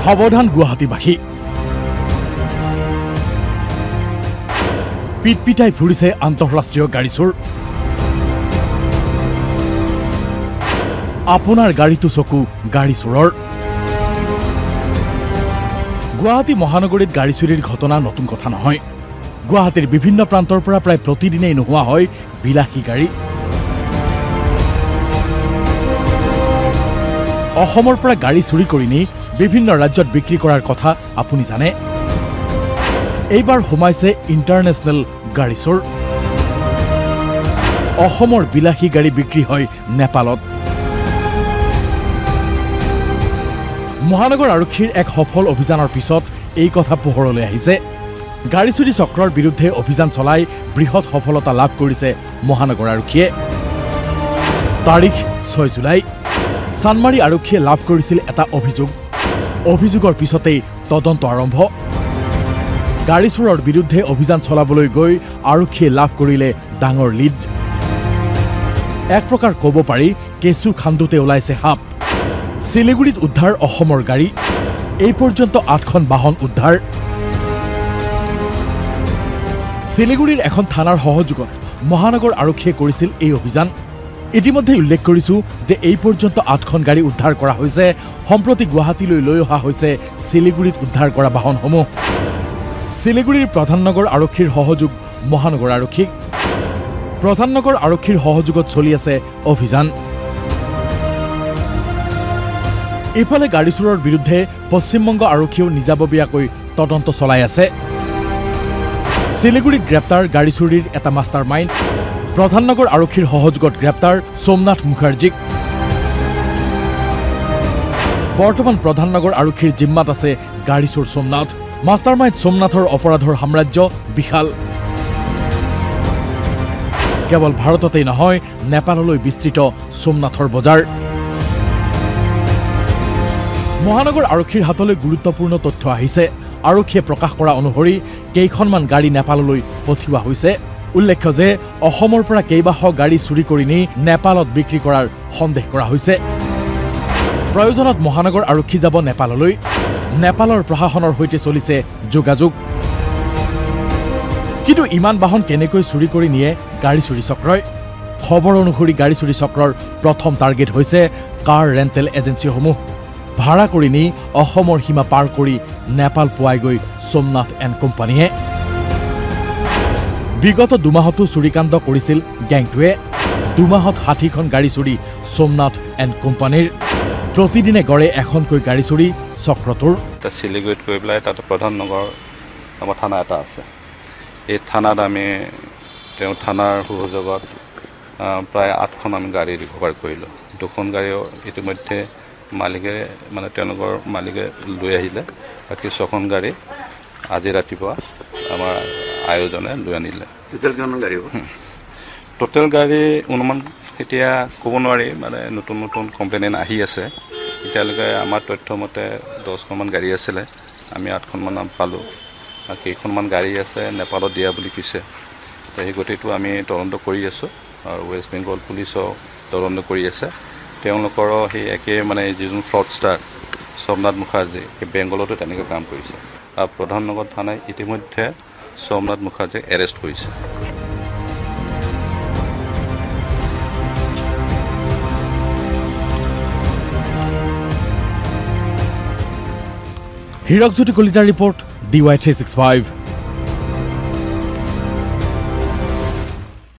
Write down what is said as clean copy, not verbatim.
সাৱধান গুৱাহাটীবাসী পিটপিটাই ফুৰিছে আন্তঃৰাষ্ট্ৰীয় গাড়ী চোৰ আপোনাৰ গাড়ীটো চকু গাড়ী চোৰৰ গুৱাহাটী মহানগৰীত গাড়ী চুৰিৰ ঘটনা নতুন কথা নহয় গুৱাহাটীৰ বিভিন্ন প্ৰান্তৰ পৰা প্ৰায় প্ৰতিদিনেই নোহোৱা হয় বিলাসী গাড়ী অসমৰ পৰা গাড়ী চুৰি কৰি নি বিভিন্ন ৰাজ্যত বিক্ৰী কৰাৰ কথা আপুনি জানে এইবাৰ সোমাইছে ইণ্টাৰনেশ্যনেল গাড়ী চোৰ অসমৰ বিলাসী গাড়ী বিক্ৰী হয় নেপালত মহানগৰ আৰক্ষীৰ এক সফল অভিযানৰ পিছত এই কথা পোহৰলৈ আহিছে গাড়ী চুৰি চক্ৰৰ বিৰুদ্ধে অভিযান চলাই বৃহৎ সফলতা লাভ কৰিছে মহানগৰ আৰক্ষীয়ে তাৰিখ 6 জুলাই চানমাৰী আৰক্ষীয়ে লাভ কৰিছিল এটা অভিযোগৰ পিছতেই তদন্ত আৰম্ভ গাড়ী চোৰৰ বিৰুদ্ধে অভিযান চলাবলৈ গৈ আৰক্ষীয়ে লাভ কৰিলে ডাঙৰ লিড এক প্ৰকাৰ ক'ব পাৰি কেঁচু খান্দুতে ওলাইছে সাপ শিলিগুড়িত উদ্ধাৰ অসমৰ গাড়ী এই পৰ্যন্ত 8খন বাহন উদ্ধাৰ শিলিগুড়িৰ এখন থানাৰ সহযোগত মহানগৰ আৰক্ষীয়ে কৰিছিল এই অভিযান ইতিমধ্যে উল্লেখ কৰিছো যে এই পৰ্যন্ত 8খন গাড়ী উদ্ধাৰ কৰা হৈছে সম্প্ৰতি গুৱাহাটীলৈ লৈ অহা হৈছে শিলিগুড়িত উদ্ধাৰ কৰা বাহনসমূহ শিলিগুড়িৰ প্ৰধাননগৰ আৰক্ষীৰ সহযোগ মহানগৰ আৰক্ষী প্ৰধাননগৰ আৰক্ষীৰ সহযোগত চলি আছে অভিযান ইফালে গাড়ী চোৰৰ বিৰুদ্ধে পশ্চিমবংগ আৰক্ষীয়েও নিজাববীয়াকৈ তদন্ত চলাই আছে শিলিগুড়িত গ্ৰেপ্তাৰ গাড়ী চুৰিৰ এটা মাষ্টাৰ মাইণ্ড প্ৰধাননগৰ আৰক্ষীৰ সহযোগত গ্ৰেপ্তাৰ সোমনাথ মুখাৰ্জীক বৰ্তমান প্ৰধাননগৰ আৰক্ষীৰ জিম্মাত আছে গাড়ী চোৰ সোমনাথ মাষ্টাৰ মাইণ্ড সোমনাথৰ অপৰাধৰ সাম্ৰাজ্য বিশাল কেৱল ভাৰততেই নহয় নেপাললৈ বিস্তৃত সোমনাথৰ বজাৰ মহানগৰ আৰক্ষীৰ হাতলৈ গুৰুত্বপূৰ্ণ তথ্য আহিছে আৰক্ষীয়ে প্ৰকাশ কৰা অনুসৰি কেইখনমান গাড়ী নেপাললৈ পঠিওৱা হৈছে উল্লেখ্য যে অসমৰ পৰা কেইবাশ গাড়ী চুৰি কৰি নি নেপালত বিক্ৰী কৰাৰ সন্দেহ কৰা হৈছে প্ৰয়োজনত মহানগৰ আৰক্ষী যাব নেপাললৈ নেপালৰ প্ৰশাসনৰ সৈতে চলিছে যোগাযোগ কিন্তু ইমান বাহন কেনেকৈ চুৰি কৰি নিয়ে গাড়ী চুৰি চক্ৰই খবৰ অনুসৰি গাড়ী চুৰি চক্ৰৰ প্ৰথম টাৰ্গেট হৈছে কাৰ ৰেণ্টেল এজেন্সিসমূহ ভাড়া কৰি নি অসমৰ সীমা পাৰ কৰি নেপাল পোৱাইগৈ সোমনাথ এণ্ড কোম্পানীয়ে বিগত দুমাহতো চুৰিকাণ্ড কৰিছিল গেংটোৱে দুমাহত 60খন গাড়ী চুৰি সোমনাথ এণ্ড কোম্পানীৰ প্ৰতিদিনে গড়ে এখনকৈ গাড়ী চুৰি চক্ৰটোৰ শিলিগুড়িত গৈ পেলাই তাতে প্ৰধাননগৰ নামৰ থানা এটা আছে এই থানাত আমি তেওঁ থানাৰ সহযোগত প্ৰায় 8খন আমি গাড়ী ৰিকভাৰ কৰিলোঁ 2খন গাড়ীও ইতিমধ্যে মালিকে মানে তেওঁলোকৰ মালিকে লৈ আহিলে বাকী 6খন গাড়ী আজি ৰাতিপুৱা আমাৰ আয়োজনে লৈ আনিলে টোটেল গাড়ী অনুমান এতিয়া ক'ব নোৱাৰি মানে নতুন নতুন কমপ্লেইন আহি আছে এতিয়ালৈকে আমাৰ তথ্য মতে 10খনমান গাড়ী আছিলে আমি 8খনমান পালোঁ আৰু কেইখনমান গাড়ী আছে নেপালত দিয়া বুলি কৈছে সেই গোটেইটো আমি তদন্ত কৰি আছোঁ আৰু ৱেষ্ট বেংগল পুলিচেও তদন্ত কৰি আছে তেওঁলোকৰো সেই একে মানে যিজন ফ্ৰডষ্টাৰ সোমনাথ মুখাৰ্জী সেই বেংগলতো তেনেকৈ কাম কৰিছে আৰু প্ৰধাননগৰ থানাই ইতিমধ্যে সোমনাথ মুখাৰ্জীক এৰেষ্ট কৰিছে হীৰকজ্যোতি কলিতাৰ ৰিপৰ্ট DY365